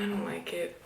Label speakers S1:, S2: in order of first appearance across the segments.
S1: don't like it.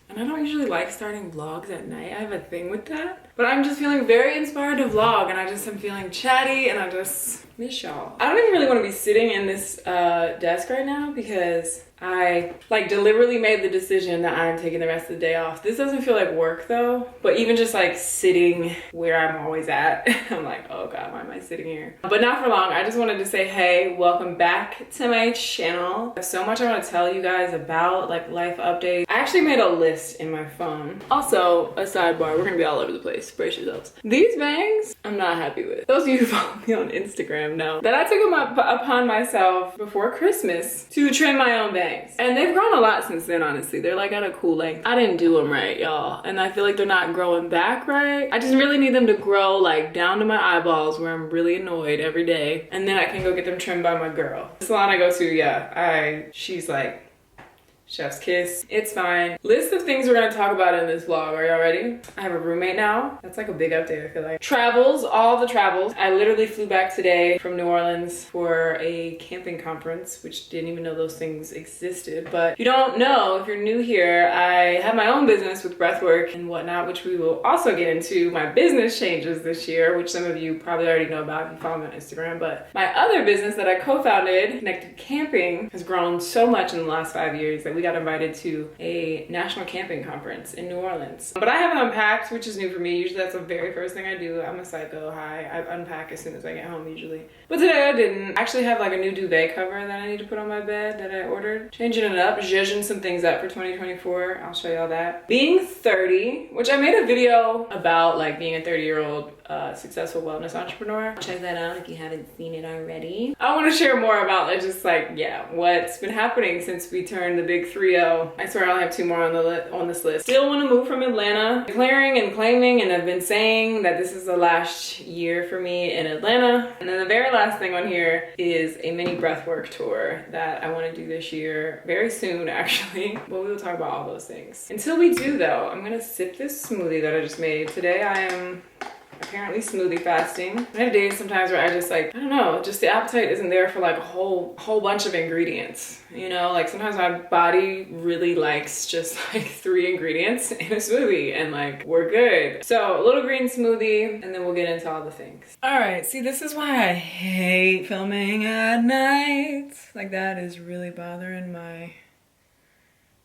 S1: And I don't usually like starting vlogs at night. I have a thing with that. But I'm just feeling very inspired to vlog, and I just am feeling chatty, and I just miss y'all. I don't even really want to be sitting in this desk right now because I like deliberately made the decision that I'm taking the rest of the day off. This doesn't feel like work though, but even just like sitting where I'm always at, I'm like, oh God, why am I sitting here? But not for long. I just wanted to say, hey, welcome back to my channel. I have so much I want to tell you guys about, like life updates. I actually made a list in my phone. Also, a sidebar, we're gonna be all over the place, brace yourselves. These bangs, I'm not happy with. Those of you who follow me on Instagram know that I took them upon myself before Christmas to trim my own bangs. And they've grown a lot since then, honestly. They're like at a cool length. I didn't do them right, y'all. And I feel like they're not growing back right. I just really need them to grow like down to my eyeballs where I'm really annoyed every day. And then I can go get them trimmed by my girl. The salon I go to, yeah, she's like, chef's kiss. It's fine. List of things we're gonna talk about in this vlog. Are y'all ready? I have a roommate now. That's like a big update, I feel like. Travels, all the travels. I literally flew back today from New Orleans for a camping conference, which didn't even know those things existed. But if you don't know, if you're new here, I have my own business with Breathwork and whatnot, which we will also get into. My business changes this year, which some of you probably already know about if you follow me on Instagram. But my other business that I co-founded, Connected Camping, has grown so much in the last 5 years that we got invited to a national camping conference in New Orleans. But I haven't unpacked, which is new for me. Usually that's the very first thing I do. I'm a psycho. I unpack as soon as I get home usually. But today I didn't. I actually have like a new duvet cover that I need to put on my bed that I ordered. Changing it up, zhuzhing some things up for 2024. I'll show y'all that. Being 30, which I made a video about like being a 30-year-old successful wellness entrepreneur. Check that out if you haven't seen it already. I want to share more about like just like, yeah, what's been happening since we turned the big 3-0. I swear I only have 2 more on this list. Still want to move from Atlanta. Declaring and claiming, and I've been saying that this is the last year for me in Atlanta. And then the very last thing on here is a mini breathwork tour that I want to do this year, very soon actually. But we will talk about all those things. Until we do though, I'm gonna sip this smoothie that I just made. Today I am apparently smoothie fasting. I have days sometimes where I just like, I don't know, just the appetite isn't there for like a whole bunch of ingredients. You know, like sometimes my body really likes just like 3 ingredients in a smoothie and like we're good. So a little green smoothie and then we'll get into all the things. All right, see, this is why I hate filming at night. Like that is really bothering my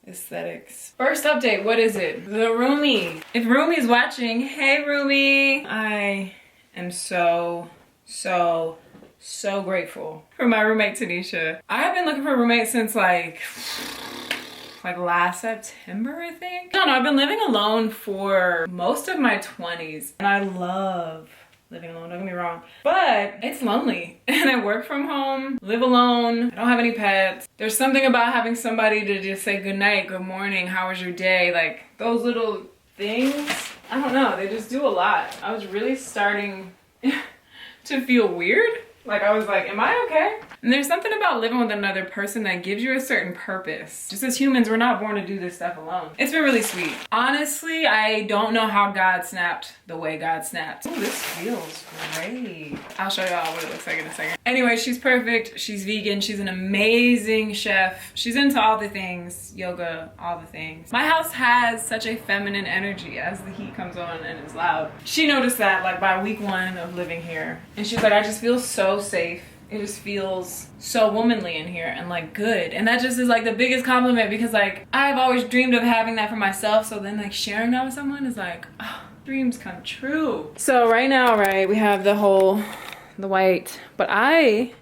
S1: aesthetics. First update, what is it? The roomie. If roomie's watching, hey roomie. I am so grateful for my roommate Tanisha. I have been looking for a roommate since like last September, I think. I don't know, I've been living alone for most of my 20s and I love living alone, don't get me wrong, but it's lonely. And I work from home, live alone, I don't have any pets. There's something about having somebody to just say good night, good morning, how was your day? Like those little things, I don't know, they just do a lot. I was really starting to feel weird. Like I was like, am I okay? And there's something about living with another person that gives you a certain purpose. Just as humans, we're not born to do this stuff alone. It's been really sweet. Honestly, I don't know how God snapped the way God snapped. Oh, this feels great. I'll show y'all what it looks like in a second. Anyway, she's perfect. She's vegan. She's an amazing chef. She's into all the things, yoga, all the things. My house has such a feminine energy as the heat comes on and it's loud. She noticed that like by week 1 of living here. And she's like, I just feel so safe. It just feels so womanly in here and like good. And that just is like the biggest compliment because like I've always dreamed of having that for myself. So then like sharing that with someone is like, oh, dreams come true. So right now, right, we have the white, but I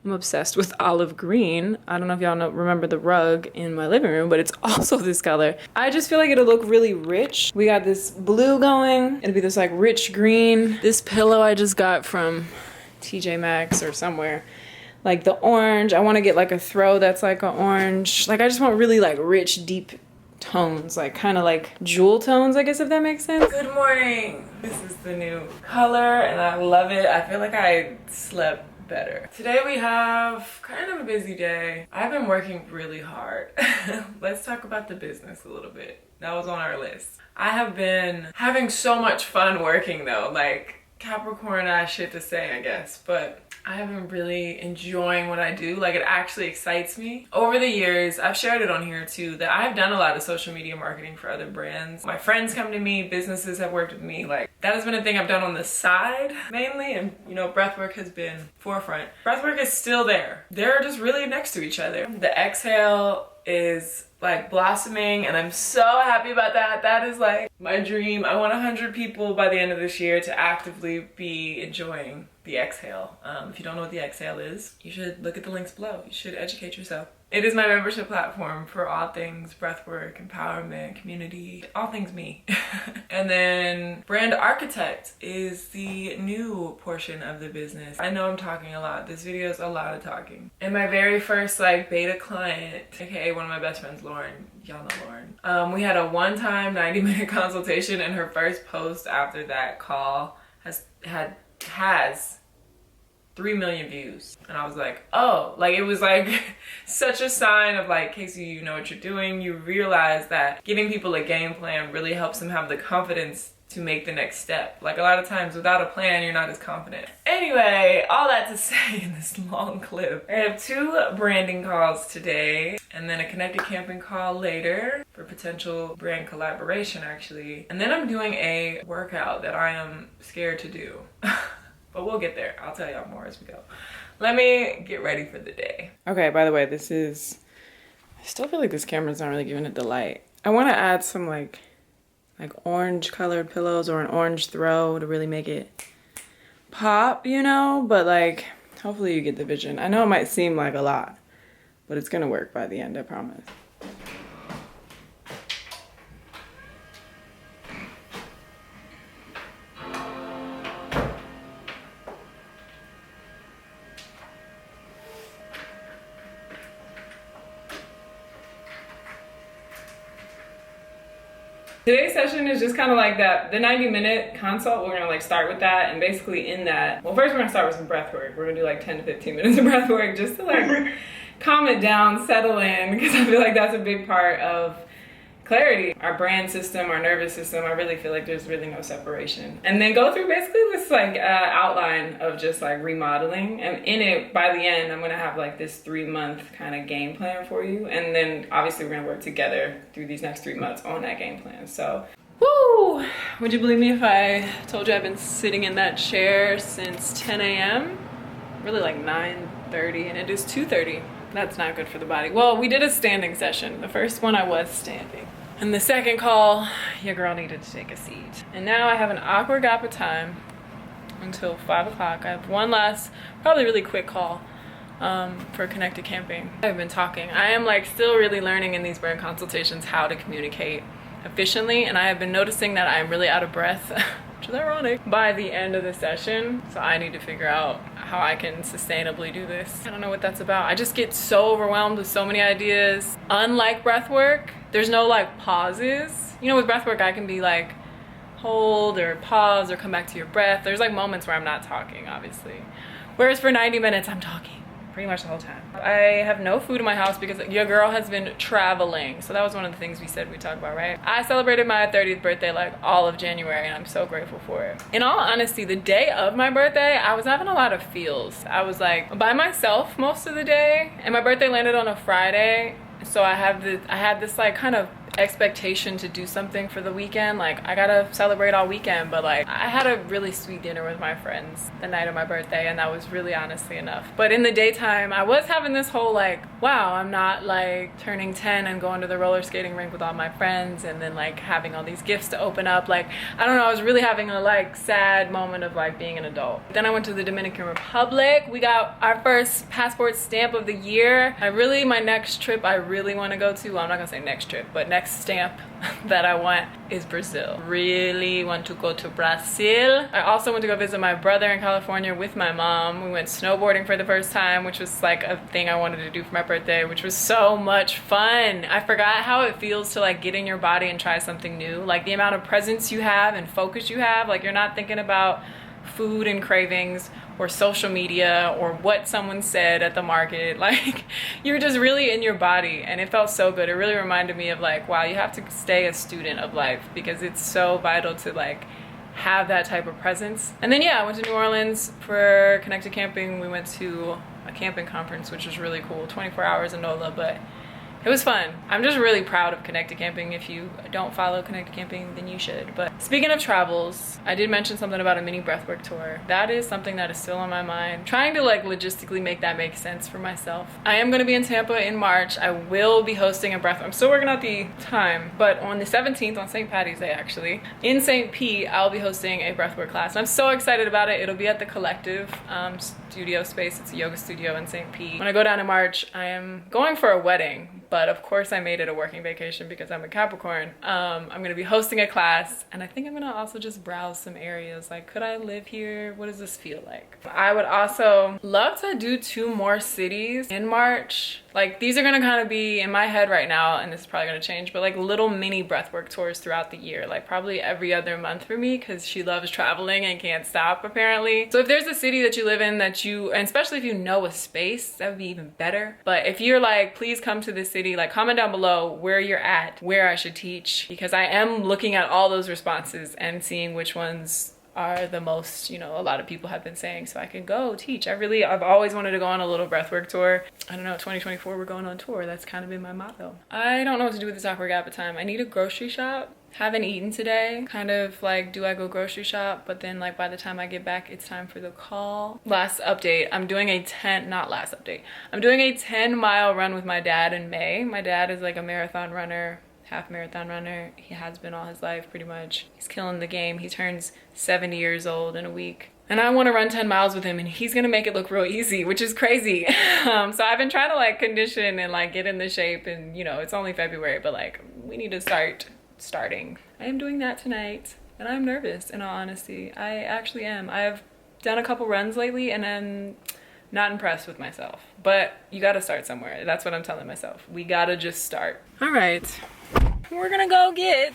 S1: am obsessed with olive green. I don't know if y'all remember the rug in my living room, but it's also this color. I just feel like it'll look really rich. We got this blue going. It'll be this like rich green. This pillow I just got from TJ Maxx or somewhere. Like the orange, I want to get like a throw that's like an orange. Like I just want really like rich, deep tones, like kind of like jewel tones, I guess, if that makes sense. Good morning. This is the new color and I love it. I feel like I slept better. Today we have kind of a busy day. I've been working really hard. Let's talk about the business a little bit. That was on our list. I have been having so much fun working though. Like Capricorn ass shit to say, I guess, but I have been really enjoying what I do. Like, it actually excites me. Over the years, I've shared it on here too, that I've done a lot of social media marketing for other brands. My friends come to me, businesses have worked with me. Like, that has been a thing I've done on the side mainly, and you know, Breathwork has been forefront. Breathwork is still there. They're just really next to each other. The exhale is like blossoming, and I'm so happy about that. That is like my dream. I want 100 people by the end of this year to actively be enjoying the exhale. If you don't know what the exhale is, you should look at the links below. You should educate yourself. It is my membership platform for all things breathwork, empowerment, community, all things me. And then brand architect is the new portion of the business. I know I'm talking a lot. This video is a lot of talking. And my very first like beta client, aka one of my best friends, Lauren, y'all know Lauren. We had a one-time 90-minute consultation, and her first post after that call has 3 million views. And I was like, oh, like it was like such a sign of like, Casey, you know what you're doing. You realize that giving people a game plan really helps them have the confidence to make the next step. Like a lot of times without a plan, you're not as confident. Anyway, all that to say in this long clip, I have 2 branding calls today and then a connected camping call later for potential brand collaboration actually. And then I'm doing a workout that I am scared to do. But we'll get there. I'll tell y'all more as we go. Let me get ready for the day. Okay, by the way, I still feel like this camera's not really giving it the light. I want to add some like orange colored pillows or an orange throw to really make it pop, you know? But like, hopefully you get the vision. I know it might seem like a lot, but it's gonna work by the end, I promise. Today's session is just kind of like that, the 90-minute consult. We're gonna like start with that, and basically in that, well, first we're gonna start with some breath work. We're gonna do like 10 to 15 minutes of breath work just to like calm it down, settle in, because I feel like that's a big part of clarity. Our brain system, our nervous system, I really feel like there's really no separation. And then go through basically this like outline of just like remodeling. And in it, by the end, I'm gonna have like this 3-month kind of game plan for you. And then obviously we're gonna work together through these next 3 months on that game plan. So, woo! Would you believe me if I told you I've been sitting in that chair since 10 a.m.? Really like 9:30, and it is 2:30. That's not good for the body. Well, we did a standing session. The first one I was standing. And the second call, your girl needed to take a seat. And now I have an awkward gap of time until 5 o'clock. I have one last, probably really quick call for connected camping. I've been talking. I am like still really learning in these brand consultations how to communicate efficiently. And I have been noticing that I'm really out of breath, which is ironic, by the end of the session. So I need to figure out how I can sustainably do this. I don't know what that's about. I just get so overwhelmed with so many ideas. Unlike breath work, there's no like pauses. You know, with breath work, I can be like, hold or pause or come back to your breath. There's like moments where I'm not talking, obviously. Whereas for 90 minutes, I'm talking pretty much the whole time. I have no food in my house because your girl has been traveling. So that was one of the things we said we'd talk about, right? I celebrated my 30th birthday like all of January, and I'm so grateful for it. In all honesty, the day of my birthday, I was having a lot of feels. I was like by myself most of the day, and my birthday landed on a Friday. So I had this like kind of expectation to do something for the weekend. Like I gotta celebrate all weekend, but like I had a really sweet dinner with my friends the night of my birthday, and that was really honestly enough. But in the daytime, I was having this whole like, wow, I'm not like turning 10 and going to the roller skating rink with all my friends and then like having all these gifts to open up. Like, I don't know, I was really having a like sad moment of like being an adult. Then I went to the Dominican Republic. We got our first passport stamp of the year. My next trip I really want to go to, well, I'm not gonna say next trip, but next stamp that I want is Brazil. Really want to go to Brazil. I also went to go visit my brother in California with my mom. We went snowboarding for the first time, which was like a thing I wanted to do for my birthday, which was so much fun. I forgot how it feels to like get in your body and try something new. Like the amount of presence you have and focus you have. Like you're not thinking about food and cravings or social media or what someone said at the market. Like you're just really in your body, and it felt so good. It really reminded me of like, wow, you have to stay a student of life because it's so vital to like have that type of presence. And then yeah, I went to New Orleans for Connected Camping. We went to a camping conference, which was really cool, 24 hours in NOLA, but it was fun. I'm just really proud of Connected Camping. If you don't follow Connected Camping, then you should. But speaking of travels, I did mention something about a mini breathwork tour. That is something that is still on my mind. Trying to like logistically make that make sense for myself. I am gonna be in Tampa in March. I will be hosting a breath. I'm still working out the time, but on the 17th, on St. Patty's Day actually, in St. Pete, I'll be hosting a breathwork class. And I'm so excited about it. It'll be at the Collective studio space. It's a yoga studio in St. Pete. When I go down in March, I am going for a wedding, but of course I made it a working vacation because I'm a Capricorn. I'm gonna be hosting a class, and I think I'm gonna also just browse some areas. Like, could I live here? What does this feel like? I would also love to do 2 more cities in March. Like, these are gonna kind of be in my head right now, and this is probably gonna change, but like little mini breathwork tours throughout the year, like probably every other month for me, because she loves traveling and can't stop apparently. So if there's a city that you live in that you, and especially if you know a space, that would be even better. But if you're like, please come to this city, like comment down below where you're at, where I should teach, because I am looking at all those responses and seeing which ones are the most, you know, a lot of people have been saying, so I can go teach. I've always wanted to go on a little breathwork tour. I don't know, 2024 we're going on tour. That's kind of been my motto. I don't know what to do with this awkward gap of time. I need a grocery shop. Haven't eaten today. Kind of like, do I go grocery shop? But then like by the time I get back, it's time for the call. Last update, I'm doing a 10-mile run with my dad in May. My dad is like a marathon runner, half marathon runner. He has been all his life pretty much. He's killing the game. He turns 70 years old in a week. And I want to run 10 miles with him, and he's gonna make it look real easy, which is crazy. So I've been trying to like condition and like get in the shape, and you know, it's only February, but like we need to starting. I am doing that tonight, and I'm nervous in all honesty. I actually am. I've done a couple runs lately, and I'm not impressed with myself. But you gotta start somewhere. That's what I'm telling myself. We gotta just start. All right, we're gonna go get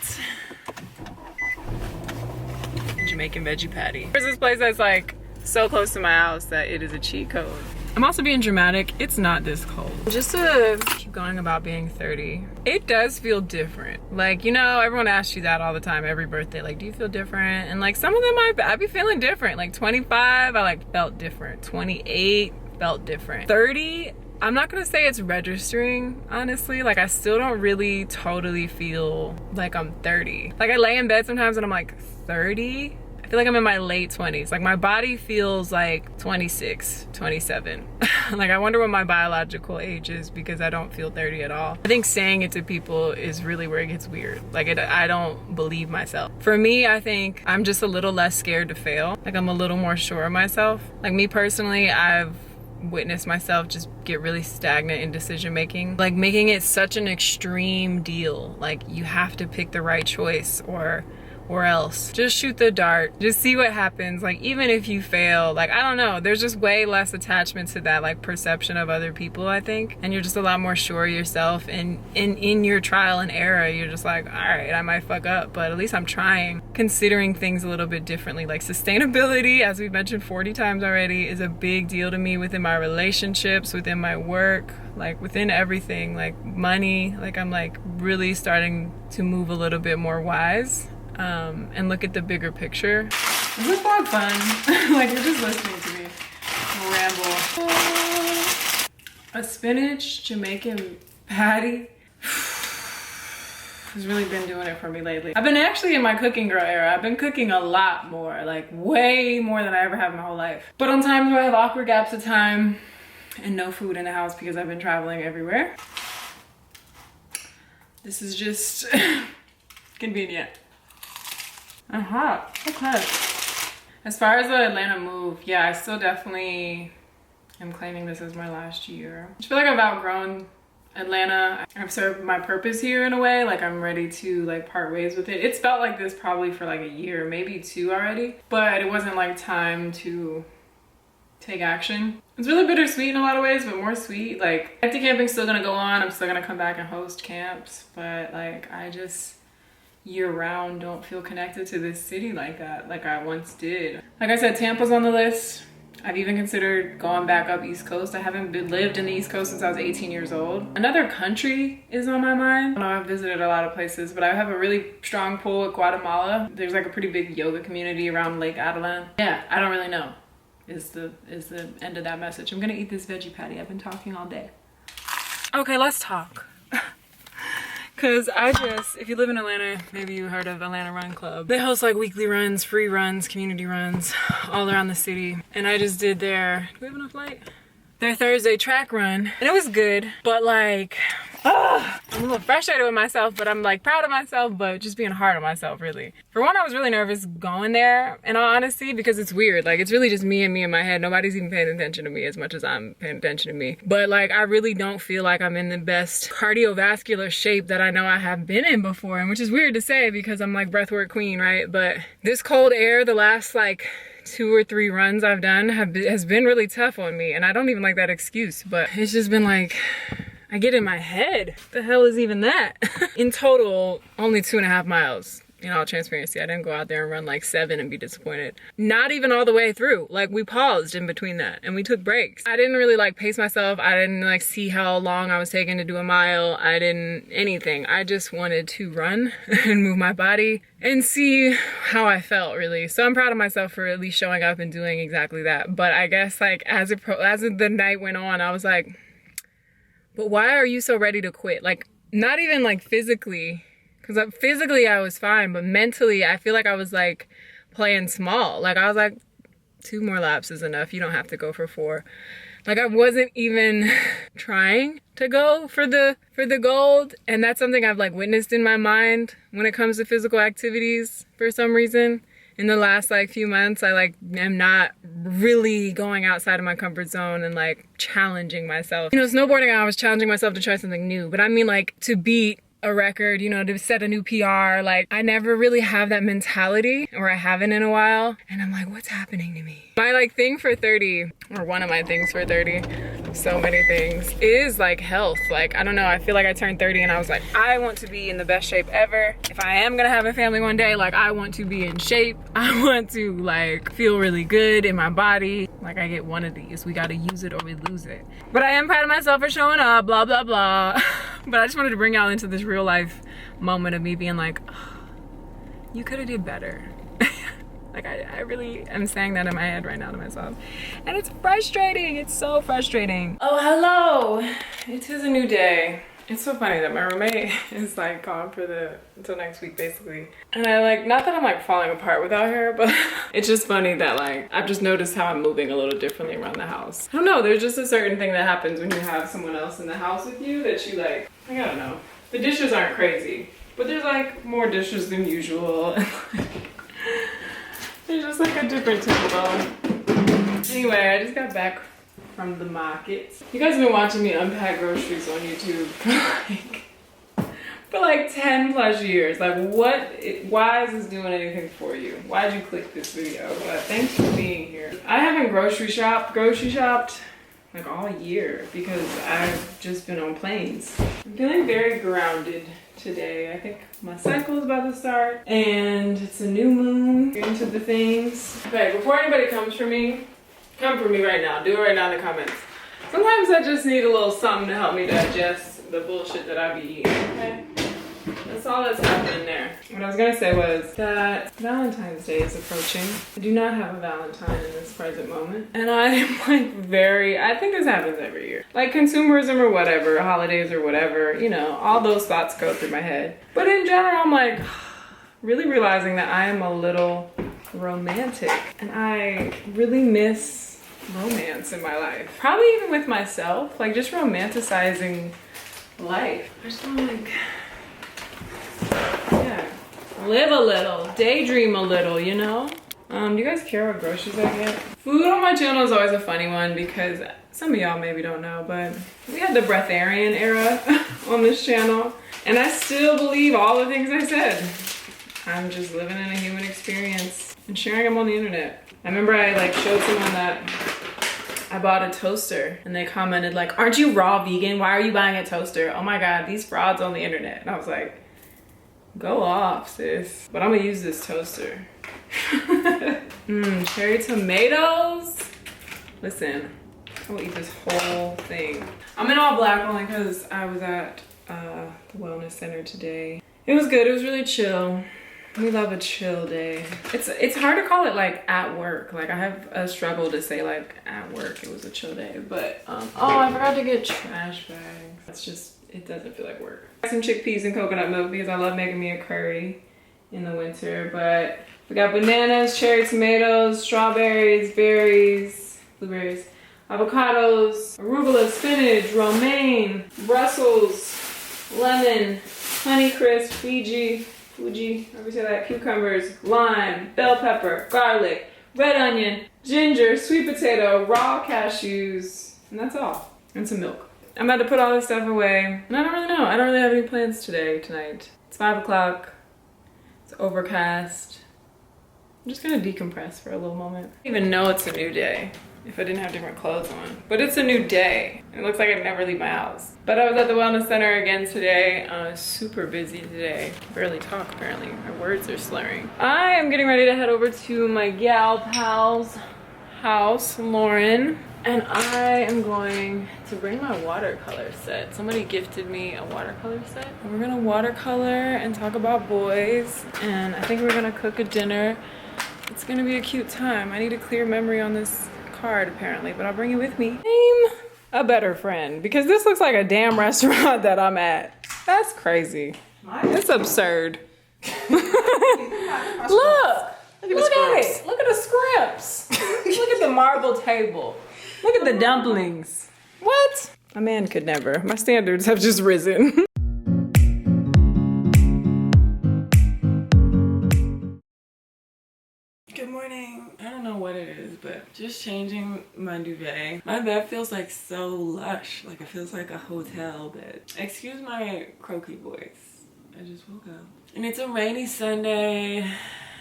S1: Jamaican veggie patty. There's this place that's like so close to my house that it is a cheat code. I'm also being dramatic. It's not this cold. Just to keep going about being 30, it does feel different. Like, you know, everyone asks you that all the time, every birthday. Like, do you feel different? And like some of them I be feeling different. Like 25, I like felt different. 28 felt different. 30, I'm not gonna say it's registering, honestly. Like I still don't really totally feel like I'm 30. Like I lay in bed sometimes and I'm like, 30? I feel like I'm in my late 20s. Like my body feels like 26, 27. Like I wonder what my biological age is, because I don't feel 30 at all. I think saying it to people is really where it gets weird. Like I don't believe myself. For me, I think I'm just a little less scared to fail. Like I'm a little more sure of myself. Like me personally, I've witnessed myself just get really stagnant in decision making, like making it such an extreme deal. Like you have to pick the right choice or else just shoot the dart, just see what happens. Like even if you fail, like I don't know, there's just way less attachment to that like perception of other people, I think, and you're just a lot more sure of yourself. And in your trial and error, you're just like, all right, I might fuck up, but at least I'm trying. Considering things a little bit differently. Like sustainability, as we've mentioned 40 times already, is a big deal to me within my relationships, within my work, like within everything. Like money, like I'm like really starting to move a little bit more wise. And look at the bigger picture. Is this vlog fun? Like you're just listening to me ramble. A spinach Jamaican patty has really been doing it for me lately. I've been actually in my cooking girl era. I've been cooking a lot more, like way more than I ever have in my whole life. But on times where I have awkward gaps of time and no food in the house because I've been traveling everywhere, this is just convenient. Okay. As far as the Atlanta move, yeah, I still definitely am claiming this as my last year. I feel like I've outgrown Atlanta. I've served my purpose here in a way. Like I'm ready to like part ways with it. It's felt like this probably for like a year, maybe 2 already, but it wasn't like time to take action. It's really bittersweet in a lot of ways, but more sweet. Like Connected Camping's still gonna go on. I'm still gonna come back and host camps, but like I just year-round don't feel connected to this city like that, like I once did. Like I said, Tampa's on the list. I've even considered going back up East Coast. I haven't lived in the East Coast since I was 18 years old. Another country is on my mind. I know I've visited a lot of places, but I have a really strong pull at Guatemala. There's like a pretty big yoga community around Lake Adelan. Yeah, I don't really know is the end of that message. I'm gonna eat this veggie patty. I've been talking all day. Okay, let's talk. Cause if you live in Atlanta, maybe you heard of Atlanta Run Club. They host like weekly runs, free runs, community runs all around the city. And I just did do we have enough light? Their Thursday track run, and it was good, but like, I'm a little frustrated with myself, but I'm like proud of myself, but just being hard on myself, really. For one, I was really nervous going there, in all honesty, because it's weird. Like, it's really just me and my head. Nobody's even paying attention to me as much as I'm paying attention to me. But like, I really don't feel like I'm in the best cardiovascular shape that I know I have been in before, and which is weird to say because I'm like breathwork queen, right? But this cold air, the last like 2 or 3 runs I've done has been really tough on me, and I don't even like that excuse, but it's just been like, I get in my head. What the hell is even that? In total, only 2.5 miles. In all transparency, I didn't go out there and run like 7 and be disappointed. Not even all the way through. Like, we paused in between that and we took breaks. I didn't really like pace myself. I didn't like see how long I was taking to do a mile. I didn't anything. I just wanted to run and move my body and see how I felt, really. So I'm proud of myself for at least showing up and doing exactly that. But I guess like as the night went on, I was like, but why are you so ready to quit? Like, not even like physically, because physically I was fine, but mentally I feel like I was like playing small. Like, I was like, 2 more laps is enough. You don't have to go for 4. Like, I wasn't even trying to go for the gold. And that's something I've like witnessed in my mind when it comes to physical activities for some reason. In the last like few months, I like am not really going outside of my comfort zone and like challenging myself. You know, snowboarding, I was challenging myself to try something new, but I mean like to beat a record, you know, to set a new PR. Like, I never really have that mentality, or I haven't in a while. And I'm like, what's happening to me? My like thing for 30, or one of my things for 30, so many things, is like health. Like, I don't know, I feel like I turned 30 and I was like, I want to be in the best shape ever. If I am gonna have a family one day, like, I want to be in shape. I want to like feel really good in my body. Like, I get one of these. We gotta use it or we lose it. But I am proud of myself for showing up, blah, blah, blah. But I just wanted to bring y'all into this real life moment of me being like, oh, you could have did better. Like, I really am saying that in my head right now to myself. And it's frustrating. It's so frustrating. Oh, hello. It is a new day. It's so funny that my roommate is like gone until next week, basically. And I like, not that I'm like falling apart without her, but it's just funny that like, I've just noticed how I'm moving a little differently around the house. I don't know, there's just a certain thing that happens when you have someone else in the house with you that you like, I don't know. The dishes aren't crazy, but there's like more dishes than usual. And like, there's just like a different tempo. Anyway, I just got back from the market. You guys have been watching me unpack groceries on YouTube for like 10 plus years. Like, why is this doing anything for you? Why'd you click this video? But thanks for being here. I haven't grocery shopped like all year because I've just been on planes. I'm feeling very grounded today. I think my cycle is about to start and it's a new moon. Get into the things. Okay, before anybody comes for me, come for me right now. Do it right now in the comments. Sometimes I just need a little something to help me digest the bullshit that I be eating, okay? That's all that's happening there. What I was gonna say was that Valentine's Day is approaching. I do not have a Valentine in this present moment. And I'm like I think this happens every year. Like consumerism or whatever, holidays or whatever, you know, all those thoughts go through my head. But in general, I'm like really realizing that I am a little romantic. And I really miss romance in my life. Probably even with myself, like just romanticizing life. I just want to like, yeah, live a little, daydream a little, you know? Do you guys care what groceries I get? Food on my channel is always a funny one because some of y'all maybe don't know, but we had the breatharian era on this channel. And I still believe all the things I said. I'm just living in a human experience and sharing them on the internet. I remember I like showed someone that I bought a toaster and they commented like, aren't you raw vegan? Why are you buying a toaster? Oh my God, these frauds on the internet. And I was like, go off, sis. But I'm gonna use this toaster. Cherry tomatoes. Listen, I will eat this whole thing. I'm in all black only because I was at the wellness center today. It was good. It was really chill. We love a chill day. It's hard to call it like at work. Like I have a struggle to say like at work it was a chill day. But oh, I forgot to get trash bags. It's just, it doesn't feel like work. Some chickpeas and coconut milk because I love making me a curry in the winter. But we got bananas, cherry tomatoes, strawberries, berries, blueberries, avocados, arugula, spinach, romaine, Brussels, lemon, Honeycrisp, Fuji, how we say that, cucumbers, lime, bell pepper, garlic, red onion, ginger, sweet potato, raw cashews, and that's all. And some milk. I'm about to put all this stuff away. And I don't really know. I don't really have any plans tonight. It's 5 o'clock. It's overcast. I'm just gonna decompress for a little moment. I don't even know it's a new day if I didn't have different clothes on. But it's a new day. It looks like I never leave my house. But I was at the wellness center again today. Super busy today. Barely talk apparently. My words are slurring. I am getting ready to head over to my gal pal's house, Lauren. And I am going to bring my watercolor set. Somebody gifted me a watercolor set. And we're gonna watercolor and talk about boys. And I think we're gonna cook a dinner. It's gonna be a cute time. I need a clear memory on this card apparently, but I'll bring it with me. Name a better friend, because this looks like a damn restaurant that I'm at. That's crazy. It's absurd. Look at it. Look at the scripts. Look at the marble table. Look at the dumplings. What? A man could never. My standards have just risen. Good morning. I don't know what it is, but just changing my duvet. My bed feels like so lush. Like it feels like a hotel bed. Excuse my croaky voice. I just woke up. And it's a rainy Sunday.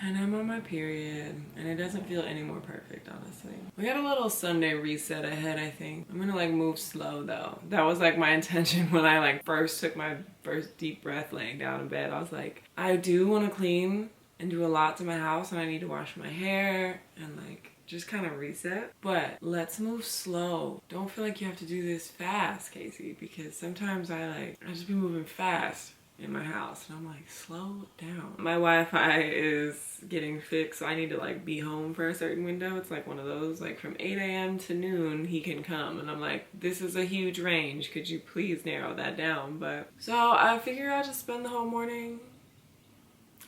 S1: And I'm on my period, and it doesn't feel any more perfect, honestly. We got a little Sunday reset ahead, I think. I'm gonna like move slow though. That was like my intention when I like first took my first deep breath laying down in bed. I was like, I do wanna clean and do a lot to my house, and I need to wash my hair and like just kind of reset. But let's move slow. Don't feel like you have to do this fast, Casey, because sometimes I just be moving fast in my house and I'm like, slow down. My Wi-Fi is getting fixed, so I need to like be home for a certain window. It's like one of those, like from 8 a.m. to noon he can come, and I'm like, this is a huge range, could you please narrow that down? But so I figure I'll just spend the whole morning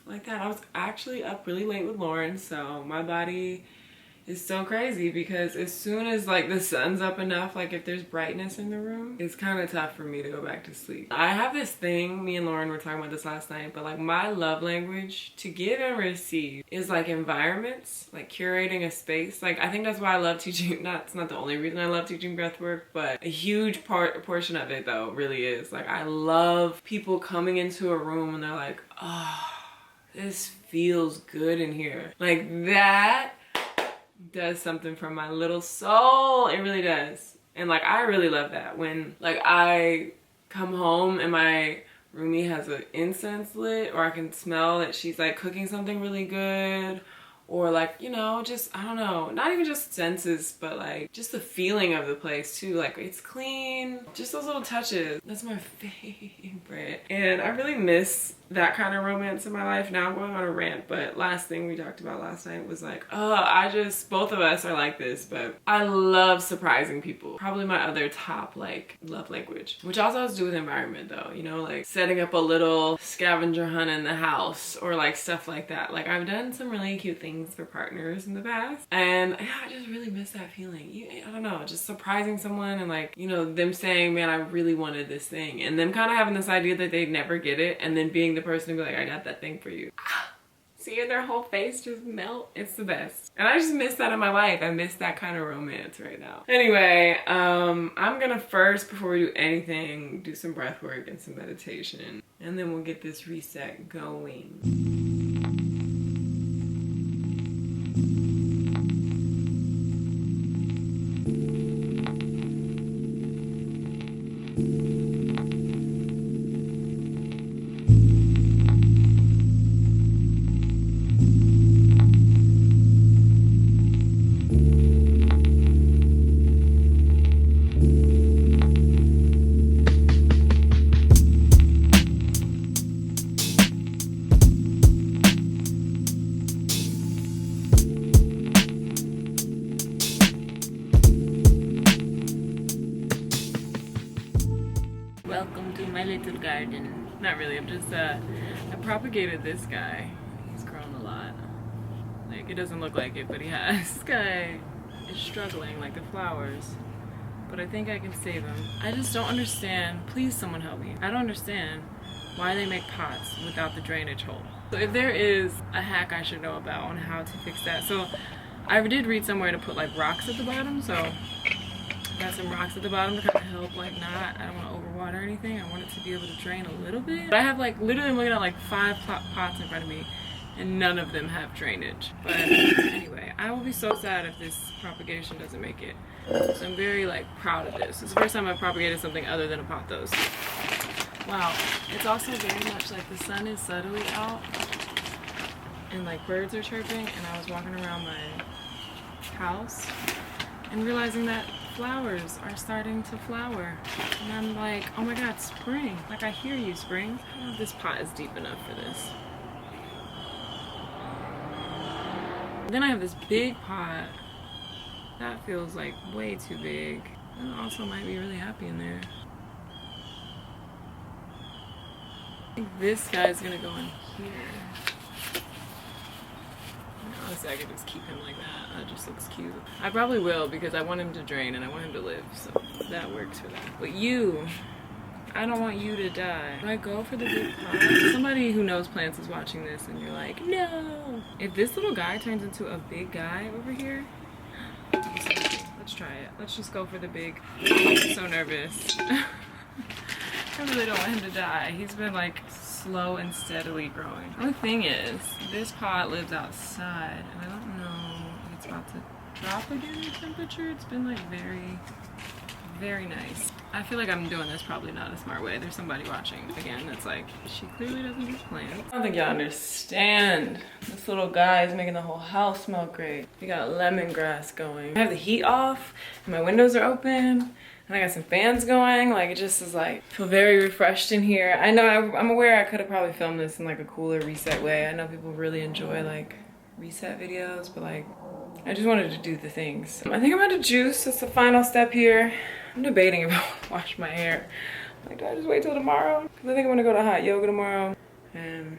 S1: like that. I was actually up really late with Lauren, so my body is so crazy because as soon as like the sun's up enough, like if there's brightness in the room, it's kind of tough for me to go back to sleep. I have this thing, me and Lauren were talking about this last night, but like my love language to give and receive is like environments, like curating a space. Like I think that's why I love teaching. It's not the only reason I love teaching breathwork, but a huge portion of it though really is like I love people coming into a room and they're like, oh, this feels good in here. Like that does something for my little soul. It really does. And like I really love that when like I come home and my roomie has an incense lit, or I can smell that she's like cooking something really good, or like, you know, just, I don't know, not even just senses, but like just the feeling of the place too. Like it's clean, just those little touches. That's my favorite. And I really miss that kind of romance in my life. Now I'm going on a rant, but last thing we talked about last night was like, oh, both of us are like this, but I love surprising people. Probably my other top like love language, which also has to do with environment though, you know, like setting up a little scavenger hunt in the house or like stuff like that. Like I've done some really cute things for partners in the past, and yeah, I just really miss that feeling. I don't know, just surprising someone and like, you know, them saying, man, I really wanted this thing, and them kind of having this idea that they'd never get it, and then being the person to be like, I got that thing for you. Seeing their whole face just melt, it's the best. And I just miss that in my life. I miss that kind of romance right now. Anyway, I'm gonna first, before we do anything, do some breath work and some meditation, and then we'll get this reset going. in my little garden. Not really, I'm just, I propagated this guy. He's grown a lot. Like, it doesn't look like it, but he has. This guy is struggling, like the flowers. But I think I can save him. I just don't understand. Please, someone help me. I don't understand why they make pots without the drainage hole. So if there is a hack I should know about on how to fix that. So I did read somewhere to put like rocks at the bottom. So I got some rocks at the bottom to kind of help, like not, I don't want to overwater anything. I want it to be able to drain a little bit. But I have like, literally I'm looking at like 5 pots in front of me and none of them have drainage. But anyway, I will be so sad if this propagation doesn't make it. So I'm very like proud of this. It's the first time I've propagated something other than a pothos. Wow, it's also very much like the sun is subtly out and like birds are chirping, and I was walking around my house and realizing that flowers are starting to flower. And I'm like, oh my God, spring. Like I hear you, spring. I don't know if this pot is deep enough for this. Then I have this big pot. That feels like way too big. And it also might be really happy in there. I think this guy's gonna go in here. Honestly, I could just keep him like that. That just looks cute. I probably will because I want him to drain and I want him to live. So that works for that. But you, I don't want you to die. Do I go for the big pot? Somebody who knows plants is watching this and you're like, no. If this little guy turns into a big guy over here, let's try it. Let's just go for the big. I'm so nervous. I really don't want him to die. He's been like slow and steadily growing. The only thing is, this pot lives outside and I don't know if it's about to drop again in temperature. It's been like very, very nice. I feel like I'm doing this probably not a smart way. There's somebody watching again that's like, she clearly doesn't do plants. I don't think y'all understand. This little guy is making the whole house smell great. We got lemongrass going. I have the heat off and my windows are open. And I got some fans going. Like it just is like, feel very refreshed in here. I know I'm aware I could have probably filmed this in like a cooler reset way. I know people really enjoy like reset videos, but like I just wanted to do the things. I think I'm gonna juice. That's the final step here. I'm debating if I want to wash my hair. Like, do I just wait till tomorrow? Because I think I'm gonna go to hot yoga tomorrow. And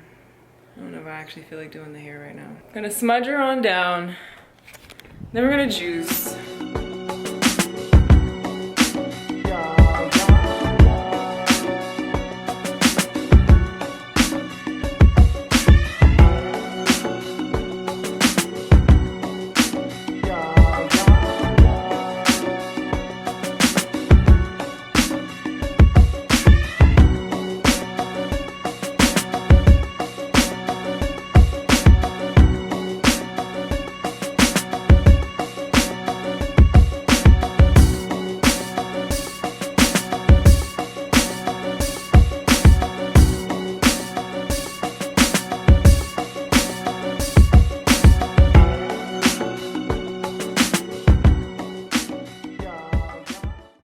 S1: I don't know if I actually feel like doing the hair right now. I'm gonna smudge her on down. Then we're gonna juice.